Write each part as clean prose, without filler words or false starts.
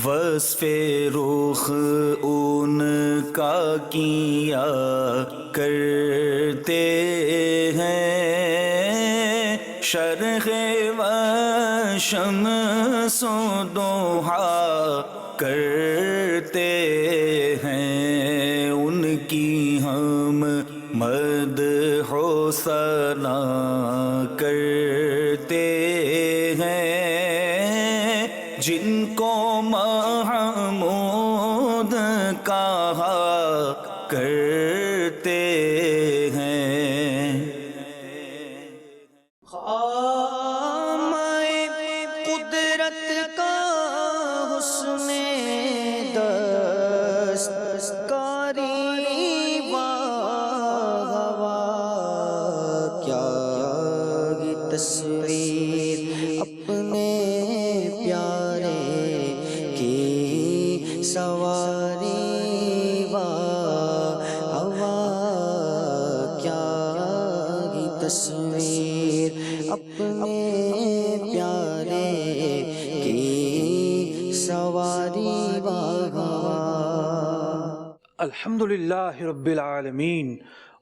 وصف رخ ان کا کیا کرتے ہیں، شرق و شمس و ضحا کرتے ہیں، ان کی ہم مدح و ثنا کرتے ہیں، جن کو محمود کہا کرتے ہیں۔ خامۂ قدرت کا حسن دستکاری واہ کیا ہی تصویر اپنے پیارے کی سواری واہ کیا ہی تصویر اپنے پیارے کی سواری واہ۔ الحمد للہ رب العالمین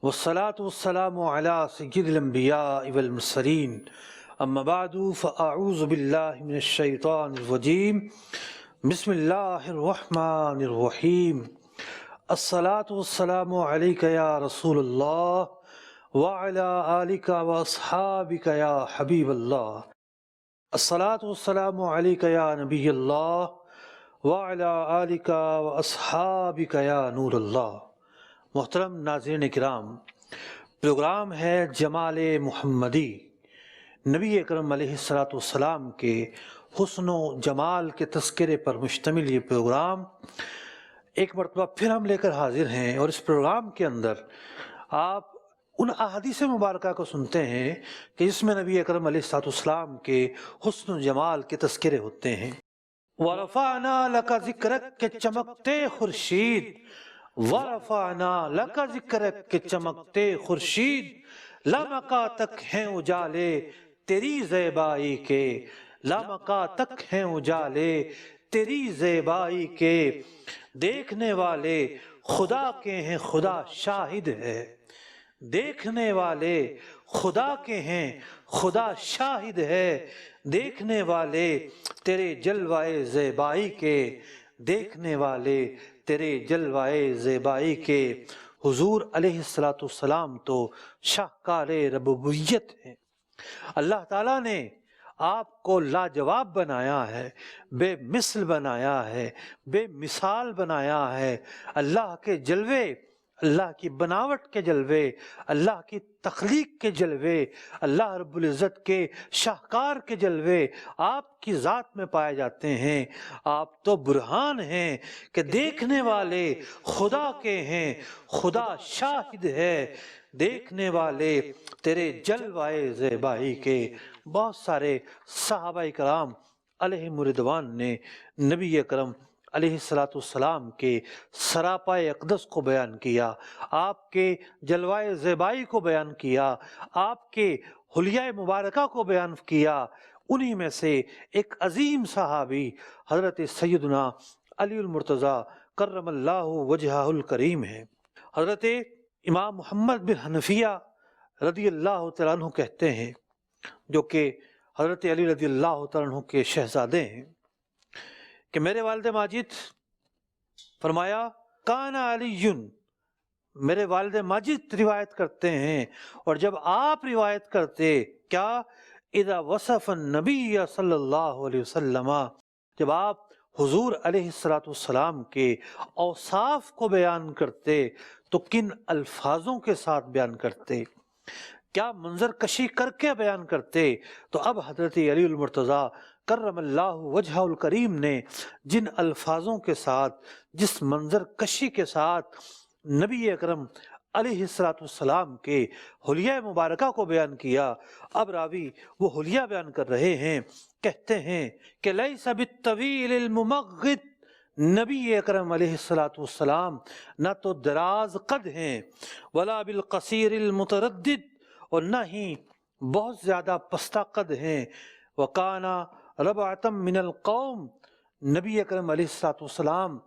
والصلاة والسلام علی سید الانبیاء والمرسلین، اما بعد فاعوذ باللہ من الشیطان الرجیم، بسم اللہ الرحمن الرحیم، الصلاة والسلام علیک یا رسول اللہ وعلی آلک واصحابک یا حبیب اللہ، الصلاة والسلام علیک یا نبی اللہ وعلی آلک واصحابک یا نور اللہ۔ محترم ناظرین کرام، پروگرام ہے جمال محمدی، نبی اکرم علیہ السلام کے حسن و جمال کے تذکرے پر مشتمل یہ پروگرام ایک مرتبہ پھر ہم لے کر حاضر ہیں، اور اس پروگرام کے اندر آپ ان احادیث مبارکہ کو سنتے ہیں کہ جس میں نبی اکرم علیہ السلام کے حسن و جمال کے تذکرے ہوتے ہیں۔ وَرَفَعْنَا لَكَ ذِكْرَكَ کہ چمکتے خورشید، وَرَفَعْنَا لَكَ ذِكْرَكَ کہ چمکتے خورشید، لامکا تک ہیں اجالے تیری زیبائی کے، لامکا تک ہیں اجالے تیری زیبائی کے، دیکھنے والے خدا کے ہیں خدا شاہد ہے، دیکھنے والے خدا کے ہیں خدا شاہد ہے، دیکھنے والے تیرے جلوائے زیبائی کے، دیکھنے والے تیرے جلوائے زیبائی کے۔ حضور علیہ السلام تو شاہکار ربوبیت ہیں، اللہ تعالیٰ نے آپ کو لاجواب بنایا ہے، بے مثل بنایا ہے، بے مثال بنایا ہے۔ اللہ کے جلوے، اللہ کی بناوٹ کے جلوے، اللہ کی تخلیق کے جلوے، اللہ رب العزت کے شاہکار کے جلوے آپ کی ذات میں پائے جاتے ہیں۔ آپ تو برہان ہیں کہ دیکھنے والے خدا کے ہیں خدا شاہد ہے، دیکھنے والے تیرے جلوائے زیبائی کے۔ بہت سارے صحابہ کرام علیہم رضوان نے نبی اکرم علیہ السلام کے سراپائے اقدس کو بیان کیا، آپ کے جلوائے زیبائی کو بیان کیا، آپ کے حلیہ مبارکہ کو بیان کیا۔ انہی میں سے ایک عظیم صحابی حضرت سیدنا علی المرتضیٰ کرم اللہ وجہہ الکریم ہے۔ حضرت امام محمد بن حنفیہ رضی اللہ تعالیٰ عنہ کہتے ہیں، جو کہ حضرت علی رضی اللہ تعالیٰ عنہ کے شہزادے ہیں، کہ میرے والد ماجد فرمایا کان علی، میرے والد ماجد روایت کرتے ہیں، اور جب آپ روایت کرتے کیا، اذا وصف النبی صلی اللہ علیہ وسلم، جب آپ حضور علیہ السلام کے اوصاف کو بیان کرتے تو کن الفاظوں کے ساتھ بیان کرتے، کیا منظر کشی کر کے بیان کرتے؟ تو اب حضرت علی المرتضیٰ کرم اللہ وجہ الکریم نے جن الفاظوں کے ساتھ، جس منظر کشی کے ساتھ نبی اکرم علیہ السلام کے حلیہ مبارکہ کو بیان کیا، اب راوی وہ حلیہ بیان کر رہے ہیں، کہتے ہیں کہ لیس بالطویل الممغد، نبی اکرم علیہ السلام نہ تو دراز قد ہیں، ولا بالقصیر المتردد، اور نہ ہی بہت زیادہ پستہ قد ہیں، وکانا ربعۃ من القوم، نبی اکرم علیہ الصلوۃ والسلام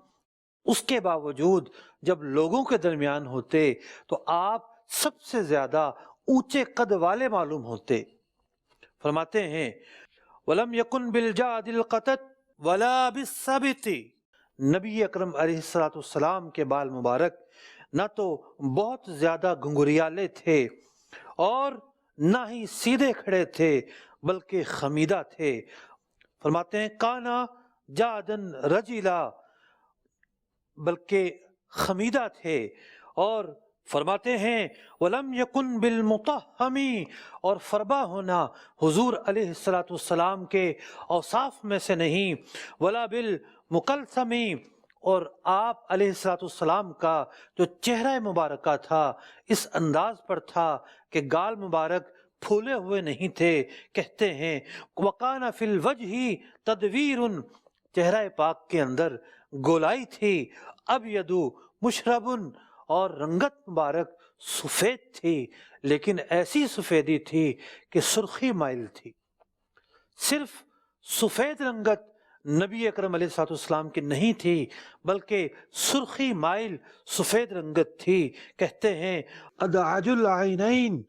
اس کے باوجود جب لوگوں کے درمیان ہوتے تو آپ سب سے زیادہ اونچے قد والے معلوم ہوتے۔ فرماتے ہیں وَلَمْ يَكُنْ بِالْجَادِ الْقَتَتْ وَلَا بِالسَّبِتِ، نبی اکرم علیہ الصلوۃ والسلام کے بال مبارک نہ تو بہت زیادہ گھنگریالے تھے اور نہ ہی سیدھے کھڑے تھے بلکہ خمیدہ تھے۔ فرماتے ہیں کانا جادن رجیلا، بلکہ خمیدہ تھے۔ اور فرماتے ہیں وَلَمْ يَكُنْ بِالْمُطَهَّمِ، اور فربا ہونا حضور علیہ الصلوۃ والسلام کے اوصاف میں سے نہیں، وَلَا بِالْمُقَلْثَمِ، اور آپ علیہ الصلوۃ والسلام کا جو چہرہ مبارکہ تھا اس انداز پر تھا کہ گال مبارک پھولے ہوئے نہیں تھے۔ کہتے ہیں وَقَانَ فِي الْوَجْهِ تَدْوِيرٌ، چہرہ پاک کے اندر گولائی تھی، ابیض مشرب، اور رنگت مبارک سفید تھی، لیکن ایسی سفیدی تھی کہ سرخی مائل تھی۔ صرف سفید رنگت نبی اکرم علیہ الصلوۃ والسلام کی نہیں تھی بلکہ سرخی مائل سفید رنگت تھی۔ کہتے ہیں ادعج العینین،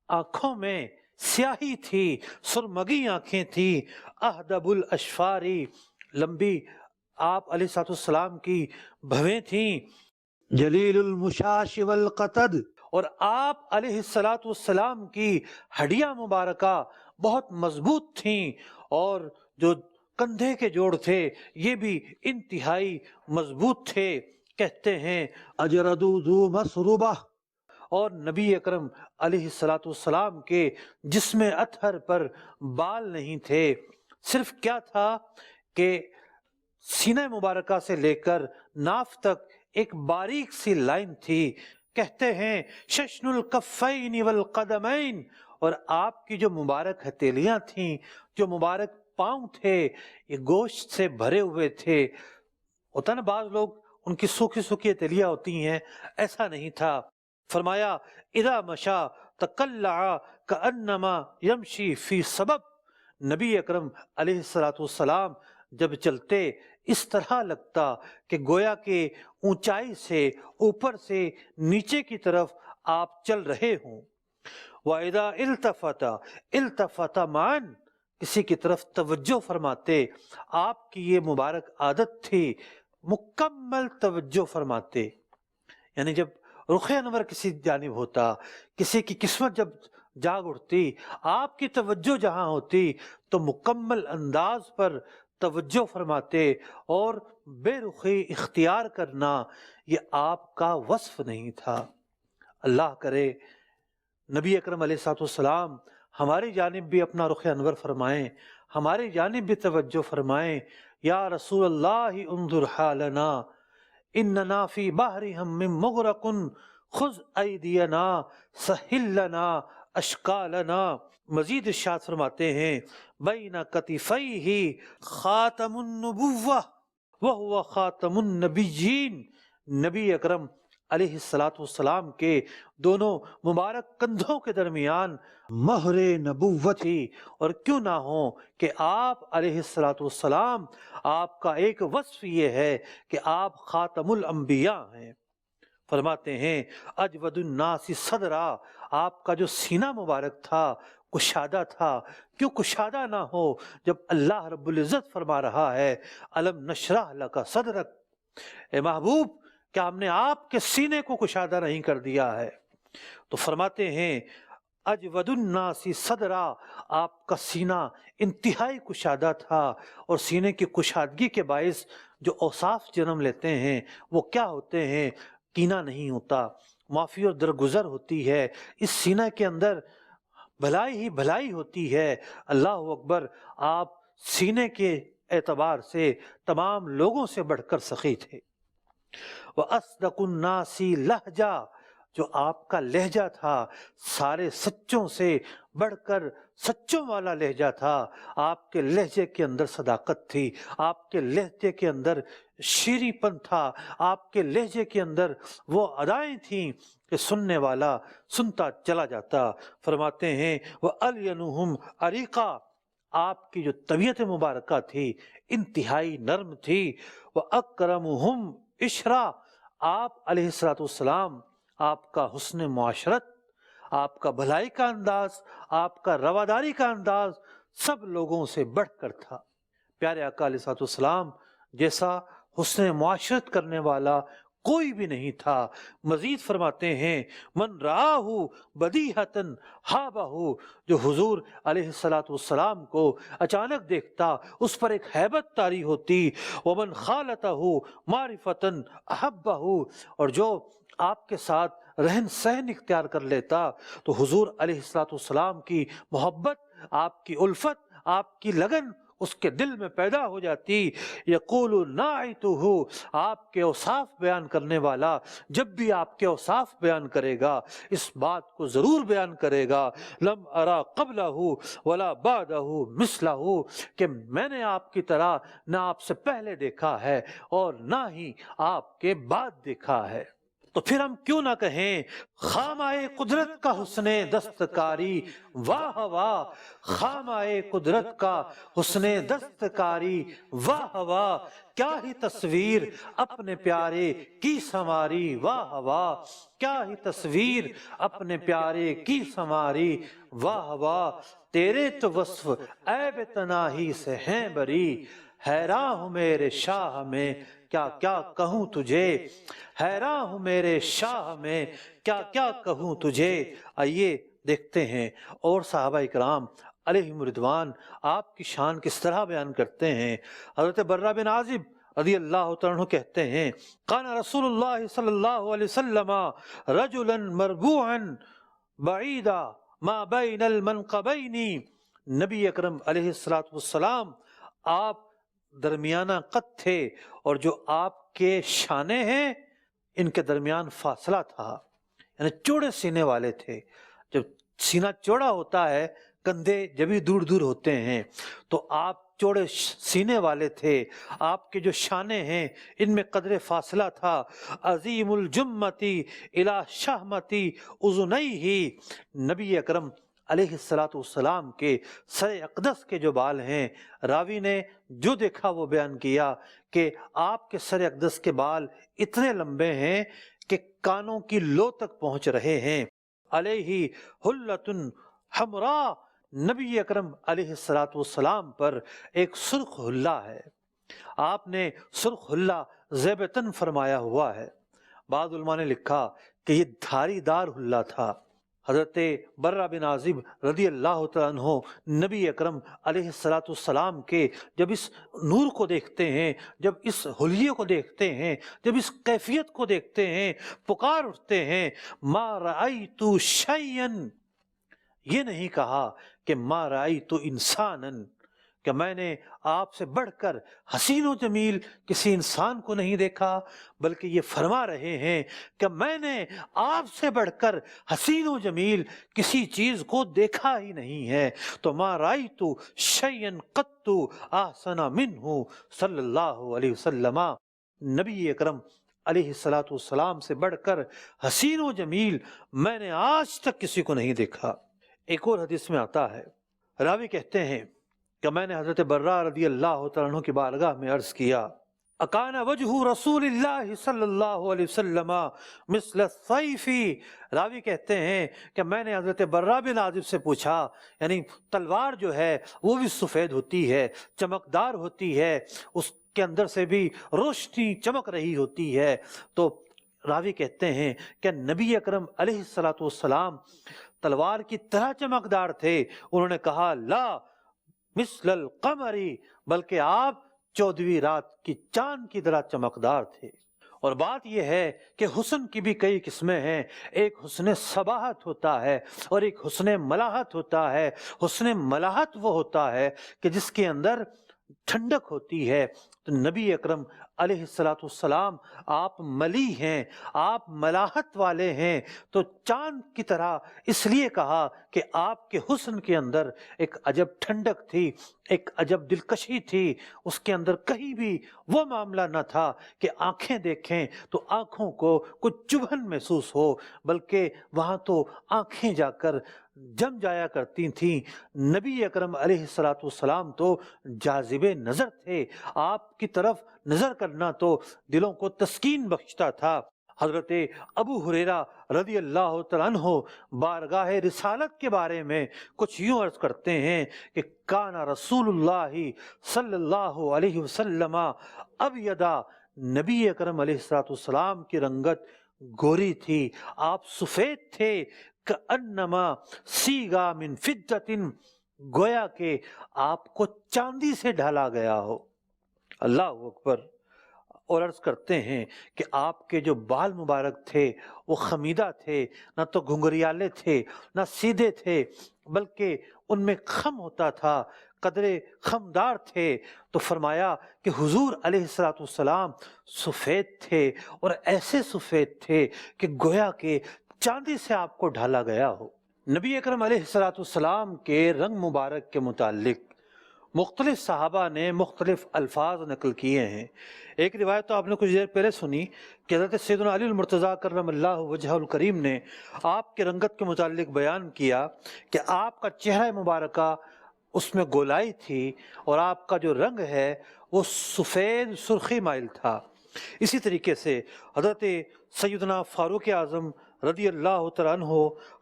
آنکھوں میں سیاہی تھی، سرمگی آنکھیں تھی، اہدب الاشفاری، لمبی آپ علیہ الصلوۃ والسلام کی بھویں تھیں، جلیل المشاش والقتد، اور آپ علیہ الصلوۃ والسلام کی ہڈیاں مبارکہ بہت مضبوط تھیں، اور جو کندھے کے جوڑ تھے یہ بھی انتہائی مضبوط تھے۔ کہتے ہیں اجرد ذو مسربہ، اور نبی اکرم علیہ الصلوۃ والسلام کے جسم اطہر پر بال نہیں تھے، صرف کیا تھا کہ سینہ مبارکہ سے لے کر ناف تک ایک باریک سی لائن تھی۔ کہتے ہیں ششن الکفین والقدمین، اور آپ کی جو مبارک ہتھیلیاں تھیں، جو مبارک پاؤں تھے، یہ گوشت سے بھرے ہوئے تھے۔ ہوتا نا بعض لوگ ان کی سوکھی سوکھی ہتھیلیاں ہوتی ہیں، ایسا نہیں تھا۔ فرمایا اذا مشا تقلع کانما یمشی فی سبب، نبی اکرم علیہ الصلوۃ والسلام جب چلتے اس طرح لگتا کہ گویا کہ اونچائی سے اوپر سے نیچے کی طرف آپ چل رہے ہوں۔ وَإِذَا التفت معًا، کسی کی طرف توجہ فرماتے، آپ کی یہ مبارک عادت تھی مکمل توجہ فرماتے، یعنی جب رخ انور کسی جانب ہوتا، کسی کی قسمت جب جاگ اٹھتی، آپ کی توجہ جہاں ہوتی تو مکمل انداز پر توجہ فرماتے، اور بے رخی اختیار کرنا یہ آپ کا وصف نہیں تھا۔ اللہ کرے نبی اکرم علیہ الصلوۃ والسلام ہماری جانب بھی اپنا رخ انور فرمائیں، ہماری جانب بھی توجہ فرمائیں۔ یا رسول اللہ انظر حالنا اننا فی بحر ہم مغرق خذ ایدینا سہل لنا اشکالنا۔ مزید ارشاد فرماتے ہیں بین کتفیہ خاتم النبوہ وہو خاتم النبیین، نبی اکرم علیہ الصلوۃ والسلام کے دونوں مبارک کندھوں کے درمیان مہر نبوت تھی، اور کیوں نہ ہو کہ آپ علیہ الصلوۃ والسلام، آپ کا ایک وصف یہ ہے کہ آپ خاتم الانبیاء ہیں۔ فرماتے ہیں اجود الناس صدرا، آپ کا جو سینہ مبارک تھا کشادہ تھا۔ کیوں کشادہ نہ ہو جب اللہ رب العزت فرما رہا ہے الم نشرح لک صدرک، اے محبوب کیا ہم نے آپ کے سینے کو کشادہ نہیں کر دیا ہے؟ تو فرماتے ہیں اجود الناس صدرا، آپ کا سینہ انتہائی کشادہ تھا، اور سینے کی کشادگی کے باعث جو اوصاف جنم لیتے ہیں وہ کیا ہوتے ہیں؟ کینہ نہیں ہوتا، معافی اور درگزر ہوتی ہے، اس سینہ کے اندر بھلائی ہی بھلائی ہوتی ہے۔ اللہ اکبر، آپ سینے کے اعتبار سے تمام لوگوں سے بڑھ کر سخی تھے۔ وَأَصْدَقُ النَّاسِ لَہْجَةً، جو آپ کا لہجہ تھا سارے سچوں سے بڑھ کر سچوں والا لہجہ تھا۔ آپ کے لہجے کے اندر صداقت تھی، آپ کے لہجے کے اندر شیریں پن تھا، آپ کے لہجے کے اندر وہ ادائیں تھیں کہ سننے والا سنتا چلا جاتا۔ فرماتے ہیں وَأَلْيَنُهُمْ عَرِيقًا، آپ کی جو طبیعت مبارکہ تھی انتہائی نرم تھی. وَأَكْرَمُهُمْ عِشْرًا، آپ علیہ الصلوۃ والسلام، آپ کا حسن معاشرت، آپ کا بھلائی کا انداز، آپ کا رواداری کا انداز سب لوگوں سے بڑھ کر تھا. پیارے آقا علیہ الصلوۃ والسلام جیسا حسن معاشرت کرنے والا کوئی بھی نہیں تھا. مزید فرماتے ہیں من رآہ بدیہۃ ہابہ، جو حضور علیہ الصلوۃ والسلام کو اچانک دیکھتا اس پر ایک ہیبت طاری ہوتی. ومن خالطہ معرفۃ احبہ، اور جو آپ کے ساتھ رہن سہن اختیار کر لیتا تو حضور علیہ الصلوۃ والسلام کی محبت، آپ کی الفت، آپ کی لگن اس کے دل میں پیدا ہو جاتی. یقول ناعتہ، آپ کے اوصاف بیان کرنے والا جب بھی آپ کے اوصاف بیان کرے گا اس بات کو ضرور بیان کرے گا، لم ارا قبلہ ولا بعدہ مثلہ، کہ میں نے آپ کی طرح نہ آپ سے پہلے دیکھا ہے اور نہ ہی آپ کے بعد دیکھا ہے. تو پھر ہم کیوں نہ کہیں خامائے قدرت کا حسن دستکاری واہ واہ، خامائے قدرت کا حسن دستکاری واہ واہ، کیا ہی تصویر اپنے پیارے کی سنواری واہ واہ، کیا ہی تصویر اپنے پیارے کی سنواری واہ واہ. تیرے تو وصف عیب تناہی سے ہیں بری، حیراں ہوں میرے شاہ میں کیا کیا کہوں تجھے، حیراں ہوں میرے شاہ میں کیا کیا کہوں تجھے. آئیے دیکھتے ہیں اور صحابہ اکرام علیہم رضوان آپ کی شان کس طرح بیان کرتے ہیں. حضرت برہ بن عازب رضی اللہ تعالیٰ عنہ کہتے ہیں کان رسول اللہ صلی اللہ علیہ وسلم رجلا مربوعا بعیدا ما بین المنقبین، نبی اکرم علیہ الصلوۃ والسلام آپ درمیانہ قد تھے اور جو آپ کے شانے ہیں ان کے درمیان فاصلہ تھا، یعنی چوڑے سینے والے تھے. جب سینہ چوڑا ہوتا ہے کندھے جبھی دور دور ہوتے ہیں، تو آپ چوڑے سینے والے تھے. آپ کے جو شانے ہیں ان میں قدر فاصلہ تھا. عظیم الجمتی الی شہمتی اذنیہ، نبی اکرم علیہ الصلوۃ والسلام کے سر اقدس کے جو بال ہیں، راوی نے جو دیکھا وہ بیان کیا کہ آپ کے سر اقدس کے بال اتنے لمبے ہیں کہ کانوں کی لو تک پہنچ رہے ہیں. علیہ حلۃ حمراء، نبی اکرم علیہ الصلوۃ والسلام پر ایک سرخ حلہ ہے. آپ نے سرخ حلہ زیبتن فرمایا ہوا ہے. بعض علماء نے لکھا کہ یہ دھاری دار حلہ تھا. حضرت برہ بن عازب رضی اللہ تعالیٰ عنہ نبی اکرم علیہ الصلوۃ والسلام کے جب اس نور کو دیکھتے ہیں، جب اس حلیے کو دیکھتے ہیں، جب اس کیفیت کو دیکھتے ہیں، پکار اٹھتے ہیں ما رأیت شیئا، یہ نہیں کہا کہ ما رأیت انسانا، کہ میں نے آپ سے بڑھ کر حسین و جمیل کسی انسان کو نہیں دیکھا، بلکہ یہ فرما رہے ہیں کہ میں نے آپ سے بڑھ کر حسین و جمیل کسی چیز کو دیکھا ہی نہیں ہے. تو ما رأیت شیئا قط احسن منہ صلی اللہ علیہ وسلم، نبی اکرم علیہ الصلوۃ والسلام سے بڑھ کر حسین و جمیل میں نے آج تک کسی کو نہیں دیکھا. ایک اور حدیث میں آتا ہے، راوی کہتے ہیں کہ میں نے حضرت برہ رضی اللہ تعالیٰ عنہ کی بارگاہ میں عرض کیا اکان وجہ رسول اللہ صلی اللہ علیہ وسلم مثل السیف، راوی کہتے ہیں کہ میں نے حضرت برہ بن عازب سے پوچھا، یعنی تلوار جو ہے وہ بھی سفید ہوتی ہے، چمکدار ہوتی ہے، اس کے اندر سے بھی روشنی چمک رہی ہوتی ہے. تو راوی کہتے ہیں کہ نبی اکرم علیہ الصلوۃ والسلام تلوار کی طرح چمکدار تھے. انہوں نے کہا لا مثل القمری، بلکہ آپ 14ویں رات کی چاند کی طرح چمکدار تھے. اور بات یہ ہے کہ حسن کی بھی کئی قسمیں ہیں. ایک حسن صباحت ہوتا ہے اور ایک حسن ملاحت ہوتا ہے. حسن ملاحت وہ ہوتا ہے کہ جس کے اندر ٹھنڈک ہوتی ہے. تو نبی اکرم علیہ الصلوۃ والسلام آپ ملی ہیں، آپ ملاحت والے ہیں، تو چاند کی طرح اس لیے کہا کہ آپ کے حسن کے اندر ایک عجب ٹھنڈک تھی، ایک عجب دلکشی تھی، اس کے اندر کہیں بھی وہ معاملہ نہ تھا کہ آنکھیں دیکھیں تو آنکھوں کو کچھ چبھن محسوس ہو، بلکہ وہاں تو آنکھیں جا کر جم جایا کرتی تھیں۔ نبی اکرم علیہ الصلوۃ والسلام تو جاذب نظر تھے، آپ کی طرف نظر کرنا تو دلوں کو تسکین بخشتا تھا۔ حضرت ابو ہریرہ رضی اللہ تعالیٰ عنہ بارگاہ رسالت کے بارے میں کچھ یوں عرض کرتے ہیں کہ کان رسول اللہ صلی اللہ علیہ وسلم ابیضا، نبی اکرم علیہ الصلوۃ والسلام کی رنگت گوری تھی، آپ سفید تھے، کأنما سیگا من فضۃ، گویا کہ آپ کو چاندی سے ڈھالا گیا ہو۔ اللہ اکبر۔ اور عرض کرتے ہیں کہ آپ کے جو بال مبارک تھے وہ خمیدہ تھے، نہ تو گھنگریالے تھے نہ سیدھے تھے، بلکہ ان میں خم ہوتا تھا، قدرے خمدار تھے۔ تو فرمایا کہ حضور علیہ الصلوۃ والسلام سفید تھے، اور ایسے سفید تھے کہ گویا کہ چاندی سے آپ کو ڈھالا گیا ہو۔ نبی اکرم علیہ الصلوۃ والسلام کے رنگ مبارک کے متعلق مختلف صحابہ نے مختلف الفاظ نقل کیے ہیں۔ ایک روایت تو آپ نے کچھ دیر پہلے سنی کہ حضرت سیدنا علی المرتضیٰ کرم اللہ وجہہ الکریم نے آپ کے رنگت کے متعلق بیان کیا کہ آپ کا چہرہ مبارکہ اس میں گولائی تھی، اور آپ کا جو رنگ ہے وہ سفید سرخی مائل تھا۔ اسی طریقے سے حضرت سیدنا فاروق اعظم رضی اللہ تعالیٰ عنہ،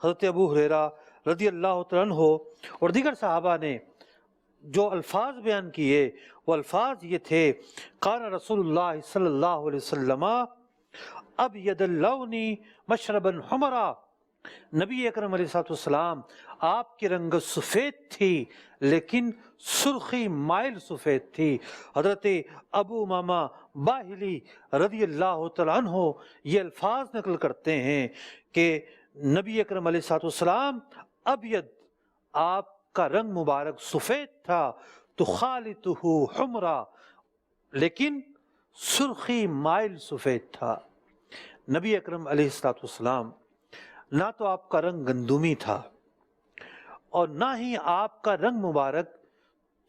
حضرت ابو ہریرہ رضی اللہ تعالیٰ عنہ اور دیگر صحابہ نے جو الفاظ بیان کیے وہ الفاظ یہ تھے، قال رسول اللہ صلی اللہ علیہ وسلم ابید اللون مشربا حمرا، نبی اکرم علیہ السلام آپ کی رنگت سفید تھی لیکن سرخی مائل سفید تھی۔ حضرت ابو امامہ باہلی رضی اللہ تعالیٰ عنہ یہ الفاظ نقل کرتے ہیں کہ نبی اکرم علیہ السلام ابید، آپ کا رنگ مبارک سفید تھا، تخالطہ حمرا، لیکن سرخی مائل سفید تھا۔ نبی اکرم علیہ السلام نہ تو آپ کا رنگ گندمی تھا اور نہ ہی آپ کا رنگ مبارک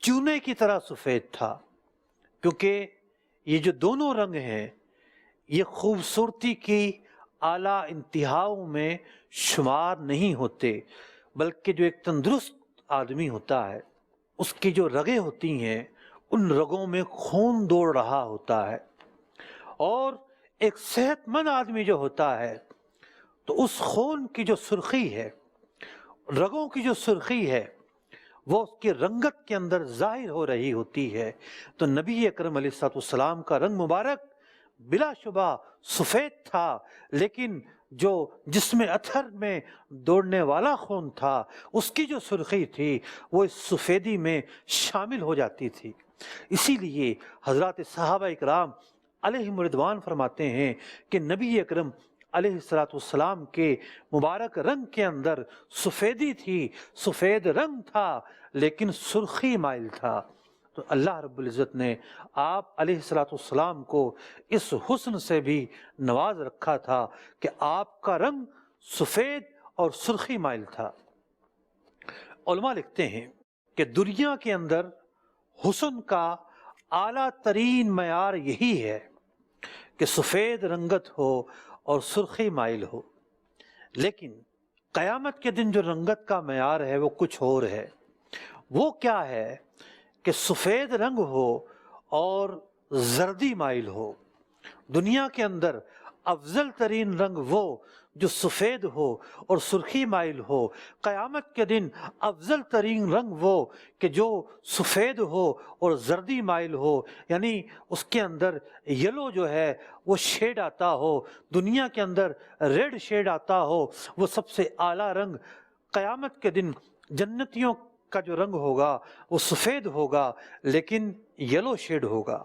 چونے کی طرح سفید تھا، کیونکہ یہ جو دونوں رنگ ہیں یہ خوبصورتی کی اعلیٰ انتہاؤں میں شمار نہیں ہوتے، بلکہ جو ایک تندرست آدمی ہوتا ہے اس کی جو رگیں ہوتی ہیں ان رگوں میں خون دوڑ رہا ہوتا ہے، اور ایک صحت مند آدمی جو ہوتا ہے تو اس خون کی جو سرخی ہے، رگوں کی جو سرخی ہے، وہ اس کی رنگت کے اندر ظاہر ہو رہی ہوتی ہے۔ تو نبی اکرم علیہ السلام کا رنگ مبارک بلا شبہ سفید تھا، لیکن جو جسم اطہر میں دوڑنے والا خون تھا اس کی جو سرخی تھی وہ اس سفیدی میں شامل ہو جاتی تھی۔ اسی لیے حضرات صحابہ اکرام علیہم رضوان فرماتے ہیں کہ نبی اکرم علیہ السلام کے مبارک رنگ کے اندر سفیدی تھی، سفید رنگ تھا لیکن سرخی مائل تھا۔ تو اللہ رب العزت نے آپ علیہ السلام کو اس حسن سے بھی نواز رکھا تھا کہ آپ کا رنگ سفید اور سرخی مائل تھا۔ علماء لکھتے ہیں کہ دنیا کے اندر حسن کا اعلیٰ ترین معیار یہی ہے کہ سفید رنگت ہو اور سرخی مائل ہو، لیکن قیامت کے دن جو رنگت کا معیار ہے وہ کچھ اور ہے۔ وہ کیا ہے کہ سفید رنگ ہو اور زردی مائل ہو۔ دنیا کے اندر افضل ترین رنگ وہ جو سفید ہو اور سرخی مائل ہو، قیامت کے دن افضل ترین رنگ وہ کہ جو سفید ہو اور زردی مائل ہو، یعنی اس کے اندر یلو جو ہے وہ شیڈ آتا ہو، دنیا کے اندر ریڈ شیڈ آتا ہو، وہ سب سے اعلیٰ رنگ قیامت کے دن جنتیوں کا جو رنگ ہوگا وہ سفید ہوگا لیکن یلو شیڈ ہوگا،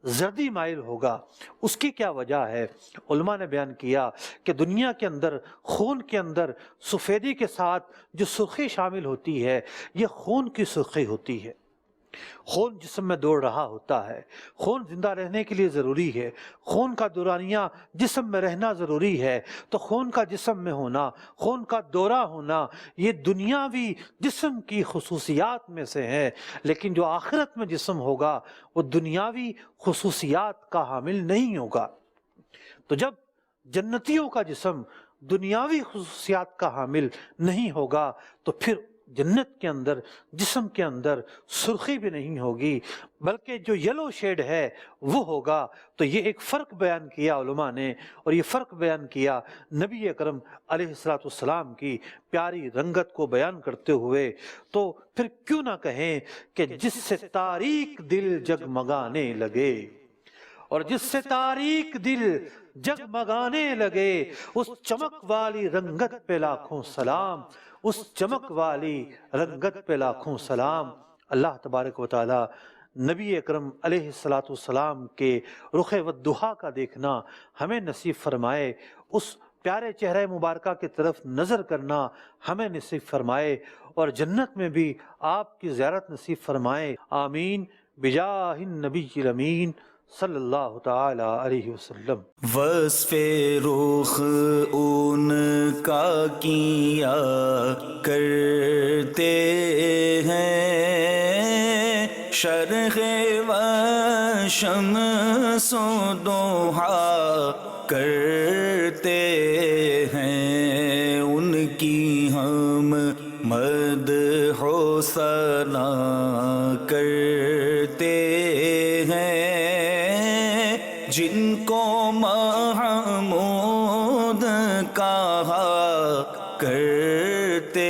زردی مائل ہوگا۔ اس کی کیا وجہ ہے؟ علماء نے بیان کیا کہ دنیا کے اندر خون کے اندر سفیدی کے ساتھ جو سرخی شامل ہوتی ہے یہ خون کی سرخی ہوتی ہے، خون جسم میں دوڑ رہا ہوتا ہے، خون زندہ رہنے کے لیے ضروری ہے، خون کا دورانیہ جسم میں رہنا ضروری ہے، تو خون کا جسم میں ہونا، خون کا دورہ ہونا، یہ دنیاوی جسم کی خصوصیات میں سے ہے، لیکن جو آخرت میں جسم ہوگا وہ دنیاوی خصوصیات کا حامل نہیں ہوگا۔ تو جب جنتیوں کا جسم دنیاوی خصوصیات کا حامل نہیں ہوگا تو پھر جنت کے اندر جسم کے اندر سرخی بھی نہیں ہوگی، بلکہ جو یلو شیڈ ہے وہ ہوگا۔ تو یہ ایک فرق بیان کیا علماء نے، اور یہ فرق بیان کیا نبی اکرم علیہ السلام کی پیاری رنگت کو بیان کرتے ہوئے۔ تو پھر کیوں نہ کہیں کہ جس سے تاریک دل جگمگانے لگے، اور جس سے تاریک دل جگمگانے لگے، اس چمک والی رنگت پہ لاکھوں سلام، اس چمک والی رنگت پہ لاکھوں سلام۔ اللہ تبارک و تعالی نبی اکرم علیہ السلام کے رخ والضحیٰ کا دیکھنا ہمیں نصیب فرمائے، اس پیارے چہرہ مبارکہ کی طرف نظر کرنا ہمیں نصیب فرمائے، اور جنت میں بھی آپ کی زیارت نصیب فرمائے۔ آمین بجاہ النبی الامین صلی اللہ تعالی علیہ وسلم۔ وصف رخ ان کا کیا کرتے ہیں، شرح و شمس و ضحیٰ کرتے ہیں، ان کی ہم مدح و ثنا کرتے ہیں، جن کو محمود کہا کرتے